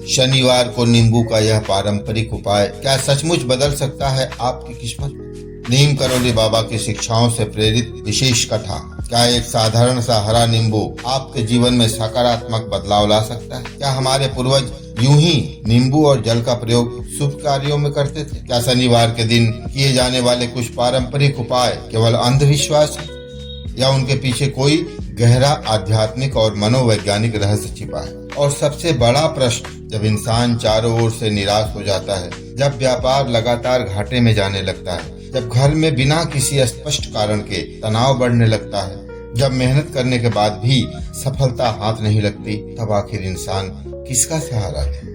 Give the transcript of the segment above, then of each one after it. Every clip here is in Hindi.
शनिवार को नींबू का यह पारंपरिक उपाय क्या सचमुच बदल सकता है आपकी किस्मत? नीम करौली बाबा की शिक्षाओं से प्रेरित विशेष कथा। क्या एक साधारण सा हरा नींबू आपके जीवन में सकारात्मक बदलाव ला सकता है? क्या हमारे पूर्वज यूं ही नींबू और जल का प्रयोग शुभ कार्यों में करते थे? क्या शनिवार के दिन किए जाने वाले कुछ पारंपरिक उपाय केवल अंधविश्वास है या उनके पीछे कोई गहरा आध्यात्मिक और मनोवैज्ञानिक रहस्य छिपा है? और सबसे बड़ा प्रश्न, जब इंसान चारों ओर से निराश हो जाता है, जब व्यापार लगातार घाटे में जाने लगता है, जब घर में बिना किसी स्पष्ट कारण के तनाव बढ़ने लगता है, जब मेहनत करने के बाद भी सफलता हाथ नहीं लगती, तब आखिर इंसान किसका सहारा ले?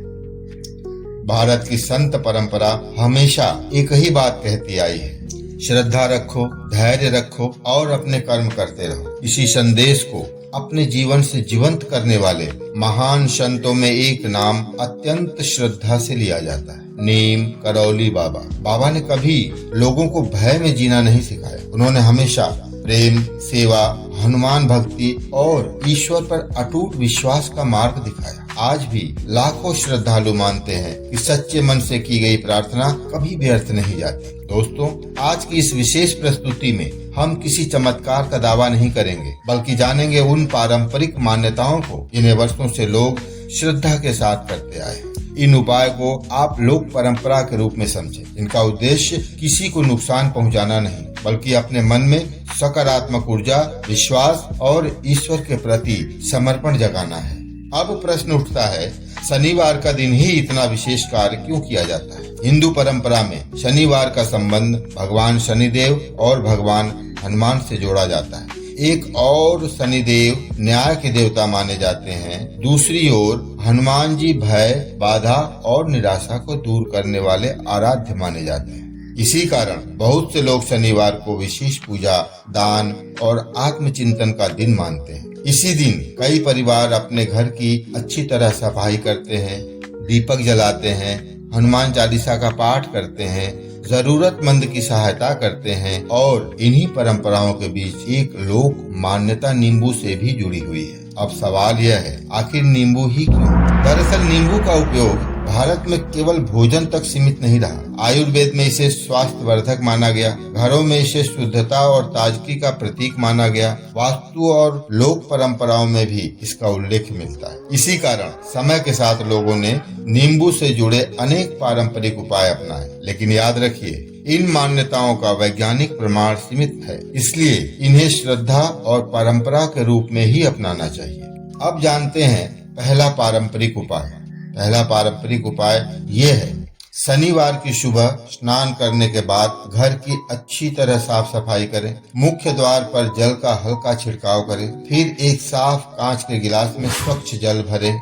भारत की संत परंपरा हमेशा एक ही बात कहती आई है, श्रद्धा रखो, धैर्य रखो और अपने कर्म करते रहो। इसी संदेश को अपने जीवन से जीवंत करने वाले महान संतों में एक नाम अत्यंत श्रद्धा से लिया जाता है, नीम करौली बाबा। बाबा ने कभी लोगों को भय में जीना नहीं सिखाया। उन्होंने हमेशा प्रेम, सेवा, हनुमान भक्ति और ईश्वर पर अटूट विश्वास का मार्ग दिखाया। आज भी लाखों श्रद्धालु मानते हैं कि सच्चे मन से की गई प्रार्थना कभी व्यर्थ नहीं जाती। दोस्तों, आज की इस विशेष प्रस्तुति में हम किसी चमत्कार का दावा नहीं करेंगे, बल्कि जानेंगे उन पारंपरिक मान्यताओं को जिन्हें वर्षों से लोग श्रद्धा के साथ करते आए। इन उपाय को आप लोक परंपरा के रूप में समझें। इनका उद्देश्य किसी को नुकसान पहुंचाना नहीं, बल्कि अपने मन में सकारात्मक ऊर्जा, विश्वास और ईश्वर के प्रति समर्पण जगाना है। अब प्रश्न उठता है, शनिवार का दिन ही इतना विशेष कार्य क्यों किया जाता है? हिंदू परंपरा में शनिवार का संबंध भगवान शनिदेव और भगवान हनुमान से जोड़ा जाता है। एक और शनिदेव न्याय के देवता माने जाते हैं, दूसरी ओर हनुमान जी भय, बाधा और निराशा को दूर करने वाले आराध्य माने जाते हैं। इसी कारण बहुत से लोग शनिवार को विशेष पूजा, दान और आत्मचिंतन का दिन मानते हैं। इसी दिन कई परिवार अपने घर की अच्छी तरह सफाई करते हैं, दीपक जलाते हैं, हनुमान चालीसा का पाठ करते हैं, जरूरतमंद की सहायता करते हैं और इन्हीं परंपराओं के बीच एक लोक मान्यता नींबू से भी जुड़ी हुई है। अब सवाल यह है, आखिर नींबू ही क्यों? दरअसल नींबू का उपयोग भारत में केवल भोजन तक सीमित नहीं रहा। आयुर्वेद में इसे स्वास्थ्यवर्धक माना गया, घरों में इसे शुद्धता और ताजगी का प्रतीक माना गया, वास्तु और लोक परंपराओं में भी इसका उल्लेख मिलता है। इसी कारण समय के साथ लोगों ने नींबू से जुड़े अनेक पारंपरिक उपाय अपनाए। लेकिन याद रखिए, इन मान्यताओं का वैज्ञानिक प्रमाण सीमित है, इसलिए इन्हें श्रद्धा और परंपरा के रूप में ही अपनाना चाहिए। अब जानते हैं पहला पारंपरिक उपाय। पहला पारंपरिक उपाय ये है, शनिवार की सुबह स्नान करने के बाद घर की अच्छी तरह साफ सफाई करें, मुख्य द्वार पर जल का हल्का छिड़काव करें, फिर एक साफ कांच के गिलास में स्वच्छ जल भरें,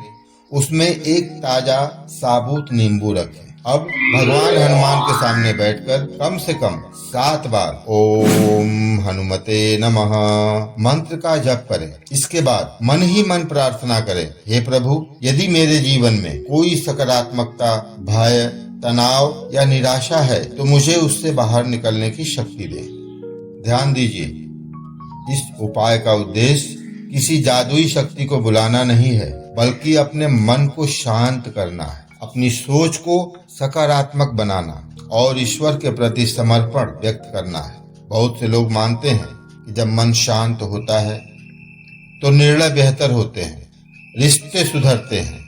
उसमें एक ताजा साबुत नींबू रखें। अब भगवान हनुमान के सामने बैठकर कम से कम 7 बार ओम हनुमते नमः मंत्र का जप करें। इसके बाद मन ही मन प्रार्थना करें, हे प्रभु, यदि मेरे जीवन में कोई सकारात्मकता, भय, तनाव या निराशा है तो मुझे उससे बाहर निकलने की शक्ति दे। ध्यान दीजिए, इस उपाय का उद्देश्य किसी जादुई शक्ति को बुलाना नहीं है, बल्कि अपने मन को शांत करना है, अपनी सोच को सकारात्मक बनाना और ईश्वर के प्रति समर्पण व्यक्त करना है। बहुत से लोग मानते हैं कि जब मन शांत होता है तो निर्णय बेहतर होते हैं, रिश्ते सुधरते हैं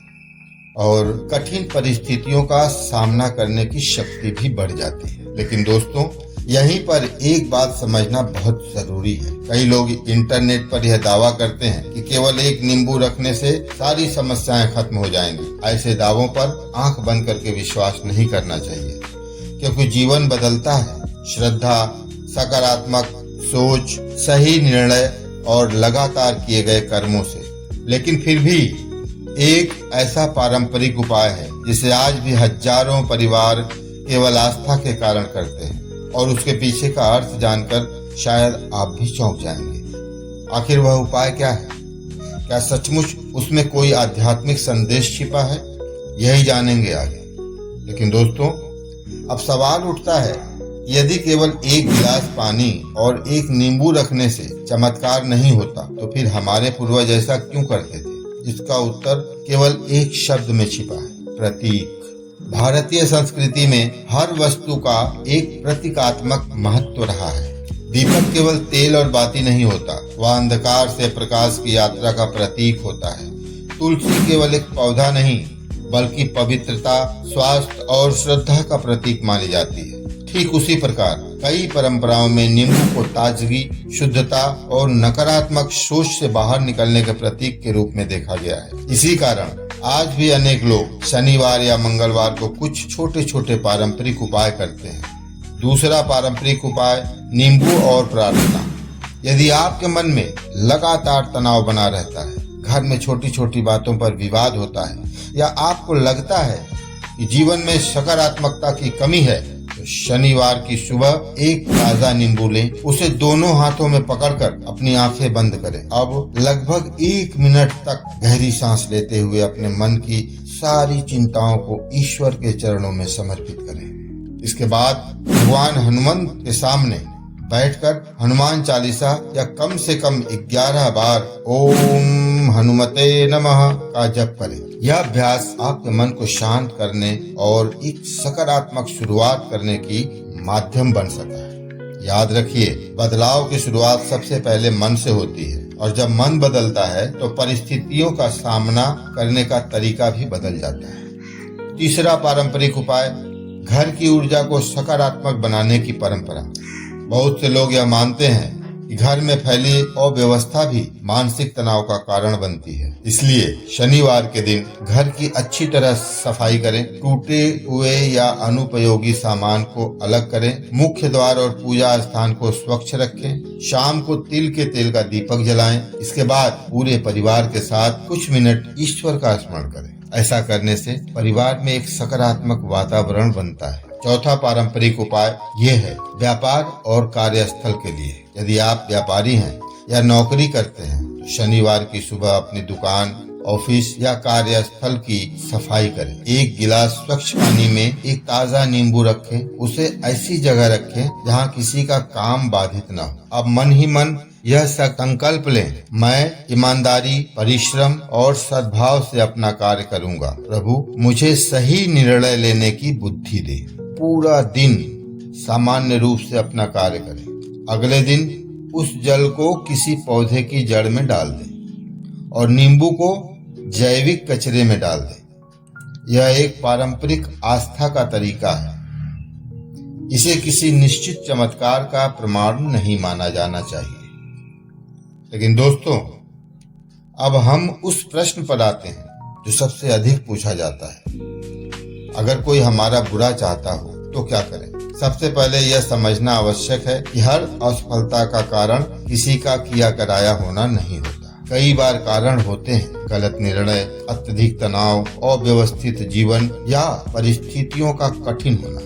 और कठिन परिस्थितियों का सामना करने की शक्ति भी बढ़ जाती है। लेकिन दोस्तों, यहीं पर एक बात समझना बहुत जरूरी है। कई लोग इंटरनेट पर यह दावा करते हैं कि केवल एक नींबू रखने से सारी समस्याएं खत्म हो जाएंगी। ऐसे दावों पर आंख बंद करके विश्वास नहीं करना चाहिए, क्योंकि जीवन बदलता है श्रद्धा, सकारात्मक सोच, सही निर्णय और लगातार किए गए कर्मों से। लेकिन फिर भी एक ऐसा पारंपरिक उपाय है जिसे आज भी हजारों परिवार केवल आस्था के कारण करते हैं, और उसके पीछे का अर्थ जानकर शायद आप भी चौंक जाएंगे। आखिर वह उपाय क्या है? क्या सचमुच उसमें कोई आध्यात्मिक संदेश छिपा है? यही जानेंगे आगे। लेकिन दोस्तों, अब सवाल उठता है, यदि केवल एक गिलास पानी और एक नींबू रखने से चमत्कार नहीं होता, तो फिर हमारे पूर्वज ऐसा क्यों करते थे? इसका उत्तर केवल एक शब्द में छिपा है, प्रतीक। भारतीय संस्कृति में हर वस्तु का एक प्रतीकात्मक महत्व रहा है। दीपक केवल तेल और बाती नहीं होता, वह अंधकार से प्रकाश की यात्रा का प्रतीक होता है। तुलसी केवल एक पौधा नहीं बल्कि पवित्रता, स्वास्थ्य और श्रद्धा का प्रतीक मानी जाती है। ठीक उसी प्रकार कई परंपराओं में नींबू को ताजगी, शुद्धता और नकारात्मक सोच से बाहर निकलने के प्रतीक के रूप में देखा गया है। इसी कारण आज भी अनेक लोग शनिवार या मंगलवार को कुछ छोटे छोटे पारंपरिक उपाय करते हैं। दूसरा पारंपरिक उपाय नींबू और प्रार्थना। यदि आपके मन में लगातार तनाव बना रहता है, घर में छोटी छोटी बातों पर विवाद होता है या आपको लगता है कि जीवन में सकारात्मकता की कमी है, तो शनिवार की सुबह एक ताजा नींबू लें, उसे दोनों हाथों में पकड़कर अपनी आंखें बंद करें। अब लगभग 1 मिनट तक गहरी सांस लेते हुए अपने मन की सारी चिंताओं को ईश्वर के चरणों में समर्पित करें। इसके बाद भगवान हनुमंत के सामने बैठकर हनुमान चालीसा या कम से कम 11 बार ओम हनुमते नमः का जप करें। यह अभ्यास आपके मन को शांत करने और एक सकारात्मक शुरुआत करने की माध्यम बन सकता है। याद रखिए, बदलाव की शुरुआत सबसे पहले मन से होती है और जब मन बदलता है तो परिस्थितियों का सामना करने का तरीका भी बदल जाता है। तीसरा पारंपरिक उपाय, घर की ऊर्जा को सकारात्मक बनाने की परंपरा। बहुत से लोग यह मानते हैं कि घर में फैली अव्यवस्था भी मानसिक तनाव का कारण बनती है। इसलिए शनिवार के दिन घर की अच्छी तरह सफाई करें, टूटे हुए या अनुपयोगी सामान को अलग करें, मुख्य द्वार और पूजा स्थान को स्वच्छ रखें, शाम को तिल के तेल का दीपक जलाएं। इसके बाद पूरे परिवार के साथ कुछ मिनट ईश्वर का स्मरण करें। ऐसा करने से परिवार में एक सकारात्मक वातावरण बनता है। चौथा पारंपरिक उपाय ये है व्यापार और कार्यस्थल के लिए। यदि आप व्यापारी हैं या नौकरी करते हैं तो शनिवार की सुबह अपनी दुकान, ऑफिस या कार्यस्थल की सफाई करें। एक गिलास स्वच्छ पानी में एक ताजा नींबू रखें, उसे ऐसी जगह रखें जहां किसी का काम बाधित न हो। अब मन ही मन यह संकल्प लें, मैं ईमानदारी, परिश्रम और सद्भाव से अपना कार्य करूंगा। प्रभु मुझे सही निर्णय लेने की बुद्धि दे। पूरा दिन सामान्य रूप से अपना कार्य करें। अगले दिन उस जल को किसी पौधे की जड़ में डाल दें और नींबू को जैविक कचरे में डाल दें। यह एक पारंपरिक आस्था का तरीका है। इसे किसी निश्चित चमत्कार का प्रमाण नहीं माना जाना चाहिए। लेकिन दोस्तों, अब हम उस प्रश्न पर आते हैं जो सबसे अधिक पूछा जाता है। अगर कोई हमारा बुरा चाहता हो तो क्या करें? सबसे पहले यह समझना आवश्यक है कि हर असफलता का कारण किसी का किया कराया होना नहीं होता। कई बार कारण होते हैं गलत निर्णय, अत्यधिक तनाव, अव्यवस्थित जीवन या परिस्थितियों का कठिन होना।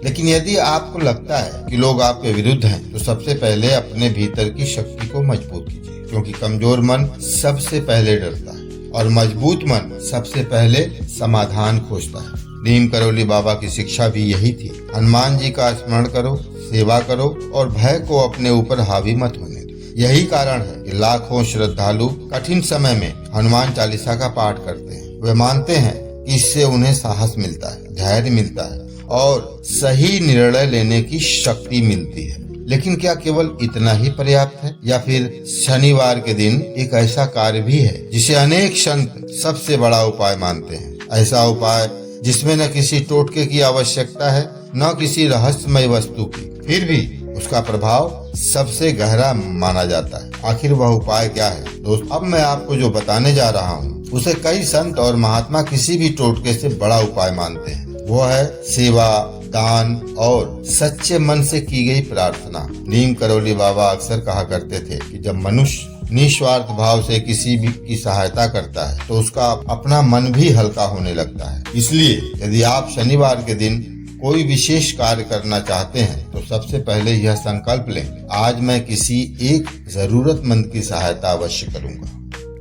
लेकिन यदि आपको लगता है कि लोग आपके विरुद्ध हैं, तो सबसे पहले अपने भीतर की शक्ति को मजबूत कीजिए, क्योंकि कमजोर मन सबसे पहले डरता है और मजबूत मन सबसे पहले समाधान खोजता है। नीम करौली बाबा की शिक्षा भी यही थी। हनुमान जी का स्मरण करो, सेवा करो और भय को अपने ऊपर हावी मत होने दो। यही कारण है कि लाखों श्रद्धालु कठिन समय में हनुमान चालीसा का पाठ करते हैं। वे मानते हैं कि इससे उन्हें साहस मिलता है, धैर्य मिलता है और सही निर्णय लेने की शक्ति मिलती है। लेकिन क्या केवल इतना ही पर्याप्त है, या फिर शनिवार के दिन एक ऐसा कार्य भी है जिसे अनेक संत सबसे बड़ा उपाय मानते हैं? ऐसा उपाय जिसमें न किसी टोटके की आवश्यकता है, न किसी रहस्यमय वस्तु की, फिर भी उसका प्रभाव सबसे गहरा माना जाता है। आखिर वह उपाय क्या है? दोस्त, अब मैं आपको जो बताने जा रहा हूँ उसे कई संत और महात्मा किसी भी टोटके से बड़ा उपाय मानते हैं। वो है सेवा, दान और सच्चे मन से की गई प्रार्थना। नीम करौली बाबा अक्सर कहा करते थे कि जब मनुष्य निस्वार्थ भाव से किसी भी की सहायता करता है तो उसका अपना मन भी हल्का होने लगता है। इसलिए यदि आप शनिवार के दिन कोई विशेष कार्य करना चाहते हैं तो सबसे पहले यह संकल्प लें, आज मैं किसी एक जरूरतमंद की सहायता अवश्य करूंगा।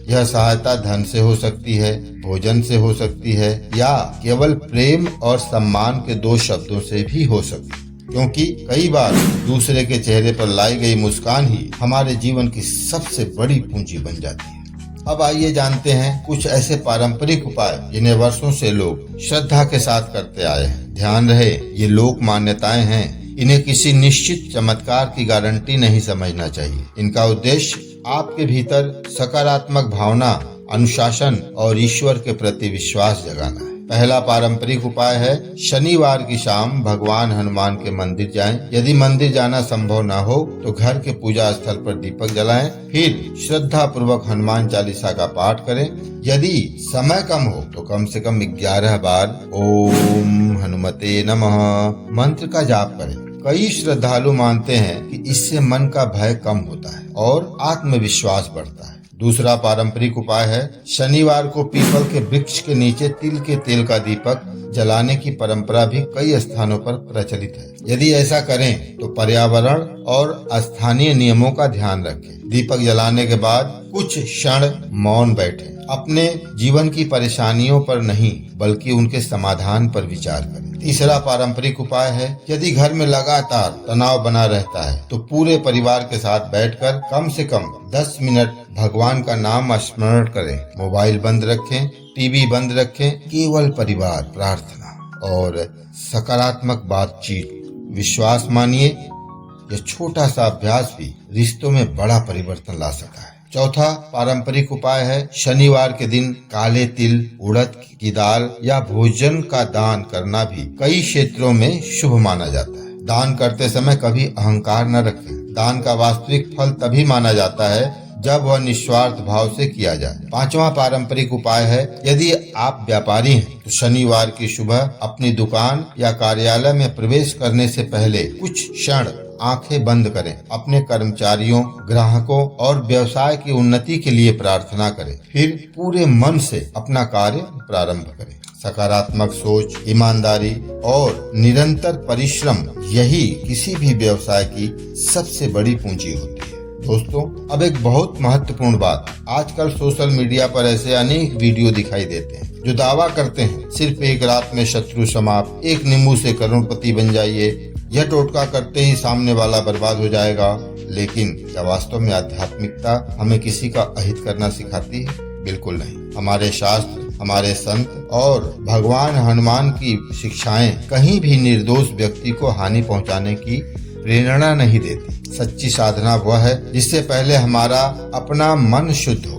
यह सहायता धन से हो सकती है, भोजन से हो सकती है या केवल प्रेम और सम्मान के 2 शब्दों से भी हो सकती है, क्योंकि कई बार दूसरे के चेहरे पर लाई गई मुस्कान ही हमारे जीवन की सबसे बड़ी पूंजी बन जाती है। अब आइए जानते हैं कुछ ऐसे पारंपरिक उपाय जिन्हें वर्षों से लोग श्रद्धा के साथ करते आए हैं। ध्यान रहे, ये लोक मान्यताएं हैं, इन्हें किसी निश्चित चमत्कार की गारंटी नहीं समझना चाहिए। इनका उद्देश्य आपके भीतर सकारात्मक भावना, अनुशासन और ईश्वर के प्रति विश्वास जगाना है। पहला पारंपरिक उपाय है, शनिवार की शाम भगवान हनुमान के मंदिर जाएं। यदि मंदिर जाना संभव न हो तो घर के पूजा स्थल पर दीपक जलाएं, फिर श्रद्धा पूर्वक हनुमान चालीसा का पाठ करें। यदि समय कम हो तो कम से कम 11 बार ओम हनुमते नमः मंत्र का जाप करें। कई श्रद्धालु मानते हैं कि इससे मन का भय कम होता है और आत्मविश्वास बढ़ता है। दूसरा पारंपरिक उपाय है, शनिवार को पीपल के वृक्ष के नीचे तिल के तेल का दीपक जलाने की परंपरा भी कई स्थानों पर प्रचलित है। यदि ऐसा करें तो पर्यावरण और स्थानीय नियमों का ध्यान रखें। दीपक जलाने के बाद कुछ क्षण मौन बैठें। अपने जीवन की परेशानियों पर नहीं बल्कि उनके समाधान पर विचार करें। तीसरा पारंपरिक उपाय है, यदि घर में लगातार तनाव बना रहता है तो पूरे परिवार के साथ बैठकर कम से कम 10 मिनट भगवान का नाम स्मरण करें। मोबाइल बंद रखें, टीवी बंद रखें, केवल परिवार, प्रार्थना और सकारात्मक बातचीत। विश्वास मानिए, यह छोटा सा अभ्यास भी रिश्तों में बड़ा परिवर्तन ला सकता है। चौथा पारंपरिक उपाय है, शनिवार के दिन काले तिल, उड़द की दाल या भोजन का दान करना भी कई क्षेत्रों में शुभ माना जाता है। दान करते समय कभी अहंकार न रखें। दान का वास्तविक फल तभी माना जाता है जब वह निस्वार्थ भाव से किया जाए। पांचवा पारंपरिक उपाय है, यदि आप व्यापारी हैं तो शनिवार की सुबह अपनी दुकान या कार्यालय में प्रवेश करने से पहले कुछ क्षण आंखें बंद करें। अपने कर्मचारियों, ग्राहकों और व्यवसाय की उन्नति के लिए प्रार्थना करें। फिर पूरे मन से अपना कार्य प्रारंभ करें। सकारात्मक सोच, ईमानदारी और निरंतर परिश्रम, यही किसी भी व्यवसाय की सबसे बड़ी पूंजी होती है। दोस्तों, अब एक बहुत महत्वपूर्ण बात, आजकल सोशल मीडिया पर ऐसे अनेक वीडियो दिखाई देते हैं जो दावा करते हैं सिर्फ एक रात में शत्रु समाप्त, एक नींबू से करोड़पति बन जाइए, यह टोटका करते ही सामने वाला बर्बाद हो जाएगा। लेकिन क्या वास्तव में आध्यात्मिकता हमें किसी का अहित करना सिखाती है? बिल्कुल नहीं। हमारे शास्त्र, हमारे संत और भगवान हनुमान की शिक्षाएं कहीं भी निर्दोष व्यक्ति को हानि पहुंचाने की प्रेरणा नहीं देती। सच्ची साधना वह है जिससे पहले हमारा अपना मन शुद्ध हो,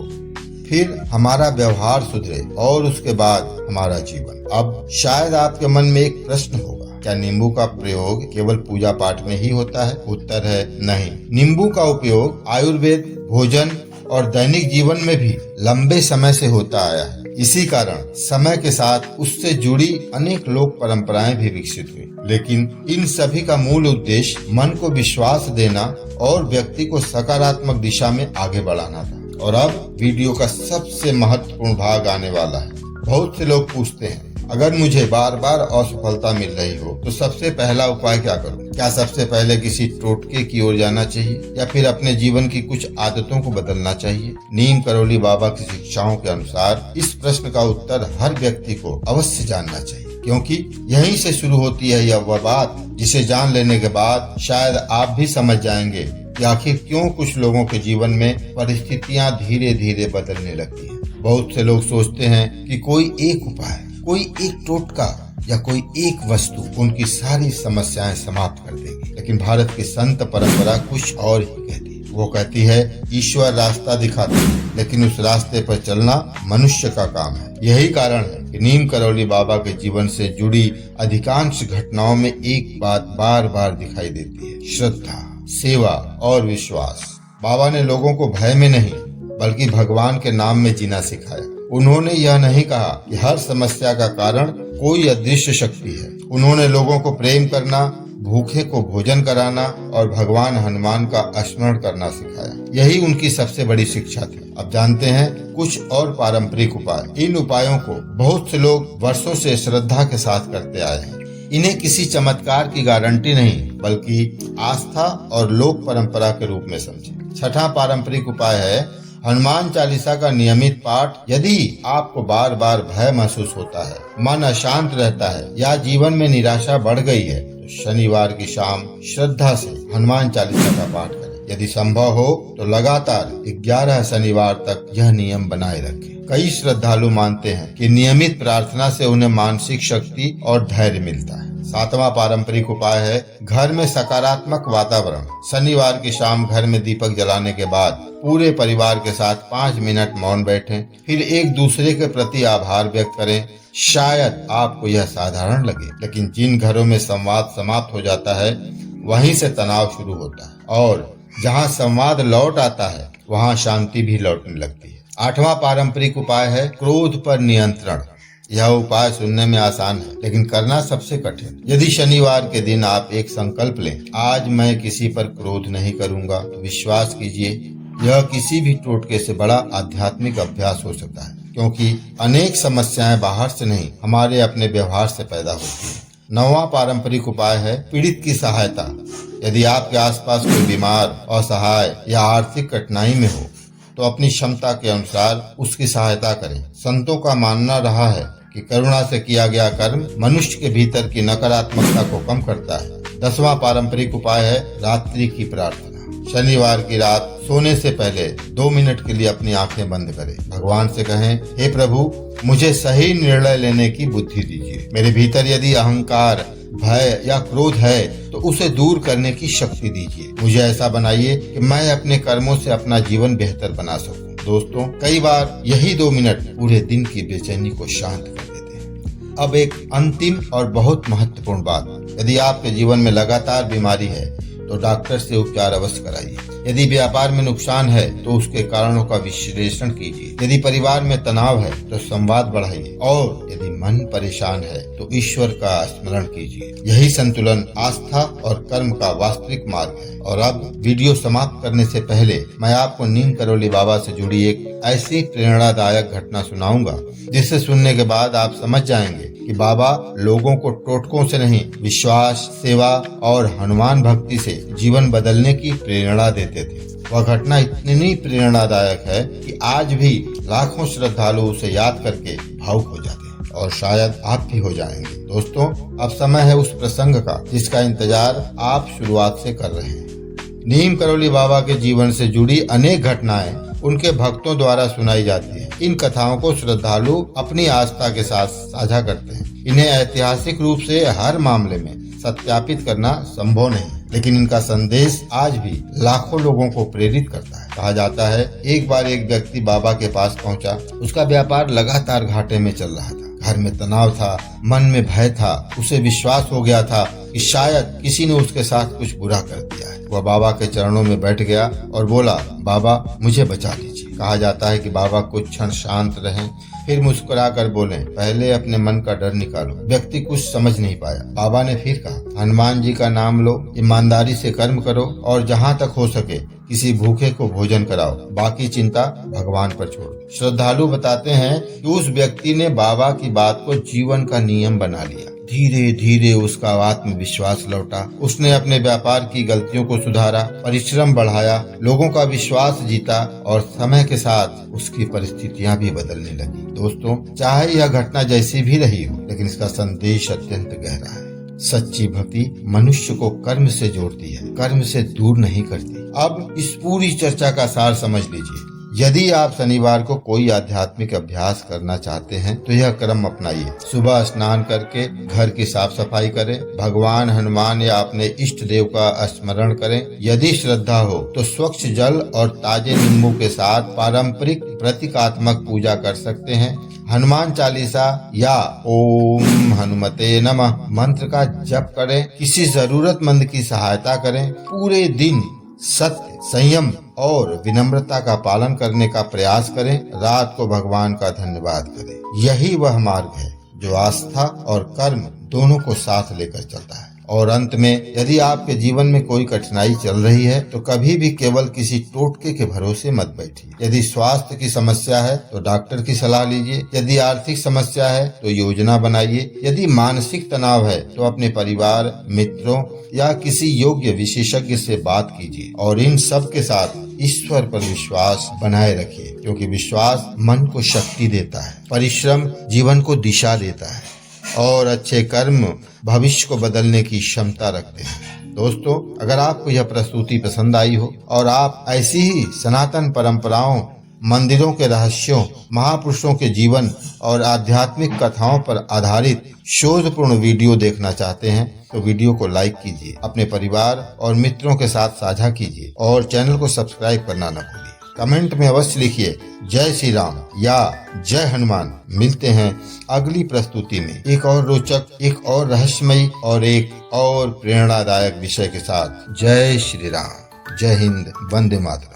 फिर हमारा व्यवहार सुधरे और उसके बाद हमारा जीवन। अब शायद आपके मन में एक प्रश्न होगा, क्या नींबू का प्रयोग केवल पूजा पाठ में ही होता है? उत्तर है नहीं। नींबू का उपयोग आयुर्वेद, भोजन और दैनिक जीवन में भी लंबे समय से होता आया है। इसी कारण समय के साथ उससे जुड़ी अनेक लोक परंपराएं भी विकसित हुई, लेकिन इन सभी का मूल उद्देश्य मन को विश्वास देना और व्यक्ति को सकारात्मक दिशा में आगे बढ़ाना था। और अब वीडियो का सबसे महत्वपूर्ण भाग आने वाला है। बहुत से लोग पूछते हैं, अगर मुझे बार बार असफलता मिल रही हो तो सबसे पहला उपाय क्या करूं? क्या सबसे पहले किसी टोटके की ओर जाना चाहिए या फिर अपने जीवन की कुछ आदतों को बदलना चाहिए? नीम करौली बाबा की शिक्षाओं के अनुसार इस प्रश्न का उत्तर हर व्यक्ति को अवश्य जानना चाहिए, क्योंकि यहीं से शुरू होती है यह वह बात जिसे जान लेने के बाद शायद आप भी समझ जाएंगे कि आखिर क्यों कुछ लोगों के जीवन में परिस्थितियां धीरे धीरे बदलने लगती हैं। बहुत से लोग सोचते हैं कि कोई एक उपाय, कोई एक टोटका या कोई एक वस्तु उनकी सारी समस्याएं समाप्त कर देगी, लेकिन भारत की संत परंपरा कुछ और ही कहती है। वो कहती है, ईश्वर रास्ता दिखाते हैं, लेकिन उस रास्ते पर चलना मनुष्य का काम है। यही कारण है कि नीम करौली बाबा के जीवन से जुड़ी अधिकांश घटनाओं में एक बात बार बार दिखाई देती है, श्रद्धा, सेवा और विश्वास। बाबा ने लोगों को भय में नहीं बल्कि भगवान के नाम में जीना सिखाया। उन्होंने यह नहीं कहा कि हर समस्या का कारण कोई अदृश्य शक्ति है। उन्होंने लोगों को प्रेम करना, भूखे को भोजन कराना और भगवान हनुमान का स्मरण करना सिखाया। यही उनकी सबसे बड़ी शिक्षा थी। अब जानते हैं कुछ और पारंपरिक उपाय। इन उपायों को बहुत से लोग वर्षों से श्रद्धा के साथ करते आए हैं। इन्हें किसी चमत्कार की गारंटी नहीं बल्कि आस्था और लोक परंपरा के रूप में समझें। छठा पारंपरिक उपाय है हनुमान चालीसा का नियमित पाठ। यदि आपको बार बार भय महसूस होता है, मन अशांत रहता है या जीवन में निराशा बढ़ गई है तो शनिवार की शाम श्रद्धा से हनुमान चालीसा का पाठ करें। यदि संभव हो तो लगातार 11 शनिवार तक यह नियम बनाए रखें। कई श्रद्धालु मानते हैं कि नियमित प्रार्थना से उन्हें मानसिक शक्ति और धैर्य मिलता है। 7वां पारंपरिक उपाय है घर में सकारात्मक वातावरण। शनिवार की शाम घर में दीपक जलाने के बाद पूरे परिवार के साथ 5 मिनट मौन बैठें, फिर एक दूसरे के प्रति आभार व्यक्त करें। शायद आपको यह साधारण लगे, लेकिन जिन घरों में संवाद समाप्त हो जाता है वहीं से तनाव शुरू होता है, और जहां संवाद लौट आता है वहां शांति भी लौटने लगती है। 8वां पारंपरिक उपाय है क्रोध पर नियंत्रण। यह उपाय सुनने में आसान है, लेकिन करना सबसे कठिन। यदि शनिवार के दिन आप एक संकल्प लें, आज मैं किसी पर क्रोध नहीं करूंगा, तो विश्वास कीजिए यह किसी भी टोटके से बड़ा आध्यात्मिक अभ्यास हो सकता है, क्योंकि अनेक समस्याएं बाहर से नहीं, हमारे अपने व्यवहार से पैदा होती हैं। 9वां पारंपरिक उपाय है पीड़ित की सहायता। यदि आपके आसपास कोई बीमार, असहाय या आर्थिक कठिनाई में हो, तो अपनी क्षमता के अनुसार उसकी सहायता करें। संतों का मानना रहा है कि करुणा से किया गया कर्म मनुष्य के भीतर की नकारात्मकता को कम करता है। 10वां पारंपरिक उपाय है रात्रि की प्रार्थना। शनिवार की रात सोने से पहले 2 मिनट के लिए अपनी आंखें बंद करें। भगवान से कहें, हे प्रभु, मुझे सही निर्णय लेने की बुद्धि दीजिए। मेरे भीतर यदि अहंकार, भय या क्रोध है तो उसे दूर करने की शक्ति दीजिए। मुझे ऐसा बनाइए कि मैं अपने कर्मों से अपना जीवन बेहतर बना सकूं। दोस्तों, कई बार यही 2 मिनट पूरे दिन की बेचैनी को शांत कर देते हैं। अब एक अंतिम और बहुत महत्वपूर्ण बात, यदि आपके जीवन में लगातार बीमारी है तो डॉक्टर से उपचार अवश्य कराइए। यदि व्यापार में नुकसान है तो उसके कारणों का विश्लेषण कीजिए। यदि परिवार में तनाव है तो संवाद बढ़ाइए, और यदि मन परेशान है तो ईश्वर का स्मरण कीजिए। यही संतुलन, आस्था और कर्म का वास्तविक मार्ग है। और अब वीडियो समाप्त करने से पहले मैं आपको नीम करौली बाबा से जुड़ी एक ऐसी प्रेरणादायक घटना सुनाऊंगा जिसे सुनने के बाद आप समझ जाएंगे कि बाबा लोगों को टोटकों से नहीं, विश्वास, सेवा और हनुमान भक्ति से जीवन बदलने की प्रेरणा देते थे। वह घटना इतनी प्रेरणादायक है कि आज भी लाखों श्रद्धालु उसे याद करके भावुक हो जाते हैं, और शायद आप भी हो जाएंगे। दोस्तों, अब समय है उस प्रसंग का जिसका इंतजार आप शुरुआत से कर रहे हैं। नीम करौली बाबा के जीवन से जुड़ी अनेक घटनाएं उनके भक्तों द्वारा सुनाई जाती है। इन कथाओं को श्रद्धालु अपनी आस्था के साथ साझा करते हैं। इन्हें ऐतिहासिक रूप से हर मामले में सत्यापित करना संभव नहीं, लेकिन इनका संदेश आज भी लाखों लोगों को प्रेरित करता है। कहा जाता है, एक बार एक व्यक्ति बाबा के पास पहुंचा। उसका व्यापार लगातार घाटे में चल रहा था। घर में तनाव था, मन में भय था। उसे विश्वास हो गया था कि शायद किसी ने उसके साथ कुछ बुरा कर दिया है। वह बाबा के चरणों में बैठ गया और बोला, बाबा, मुझे बचा लीजिए। कहा जाता है कि बाबा कुछ क्षण शांत रहें, फिर मुस्कुराकर बोले, पहले अपने मन का डर निकालो। व्यक्ति कुछ समझ नहीं पाया। बाबा ने फिर कहा, हनुमान जी का नाम लो, ईमानदारी से कर्म करो, और जहाँ तक हो सके किसी भूखे को भोजन कराओ। बाकी चिंता भगवान पर छोड़ो। श्रद्धालु बताते हैं कि उस व्यक्ति ने बाबा की बात को जीवन का नियम बना लिया। धीरे धीरे उसका आत्मविश्वास लौटा। उसने अपने व्यापार की गलतियों को सुधारा, परिश्रम बढ़ाया, लोगों का विश्वास जीता, और समय के साथ उसकी परिस्थितियां भी बदलने लगी। दोस्तों, चाहे यह घटना जैसी भी रही हो, लेकिन इसका संदेश अत्यंत गहरा है। सच्ची भक्ति मनुष्य को कर्म से जोड़ती है, कर्म से दूर नहीं करती। अब इस पूरी चर्चा का सार समझ लीजिए। यदि आप शनिवार को कोई आध्यात्मिक अभ्यास करना चाहते हैं तो यह क्रम अपनाइए। सुबह स्नान करके घर की साफ सफाई करें, भगवान हनुमान या अपने इष्ट देव का स्मरण करें। यदि श्रद्धा हो तो स्वच्छ जल और ताजे नींबू के साथ पारंपरिक प्रतीकात्मक पूजा कर सकते हैं। हनुमान चालीसा या ओम हनुमते नमः मंत्र का जप करें। किसी जरूरतमंद की सहायता करें। पूरे दिन सत्य, संयम और विनम्रता का पालन करने का प्रयास करें। रात को भगवान का धन्यवाद करें। यही वह मार्ग है जो आस्था और कर्म दोनों को साथ लेकर चलता है। और अंत में, यदि आपके जीवन में कोई कठिनाई चल रही है तो कभी भी केवल किसी टोटके के भरोसे मत बैठिए। यदि स्वास्थ्य की समस्या है तो डॉक्टर की सलाह लीजिए। यदि आर्थिक समस्या है तो योजना बनाइए। यदि मानसिक तनाव है तो अपने परिवार, मित्रों या किसी योग्य विशेषज्ञ से बात कीजिए। और इन सब के साथ ईश्वर पर विश्वास बनाए रखिए, क्योंकि विश्वास मन को शक्ति देता है, परिश्रम जीवन को दिशा देता है, और अच्छे कर्म भविष्य को बदलने की क्षमता रखते हैं। दोस्तों, अगर आपको यह प्रस्तुति पसंद आई हो और आप ऐसी ही सनातन परंपराओं, मंदिरों के रहस्यों, महापुरुषों के जीवन और आध्यात्मिक कथाओं पर आधारित शोधपूर्ण वीडियो देखना चाहते हैं तो वीडियो को लाइक कीजिए, अपने परिवार और मित्रों के साथ साझा कीजिए और चैनल को सब्सक्राइब करना न भूलिए। कमेंट में अवश्य लिखिए जय श्री राम या जय हनुमान। मिलते हैं अगली प्रस्तुति में एक और रोचक, एक और रहस्यमयी और एक और प्रेरणादायक विषय के साथ। जय श्री राम, जय हिंद, वंदे मातरम।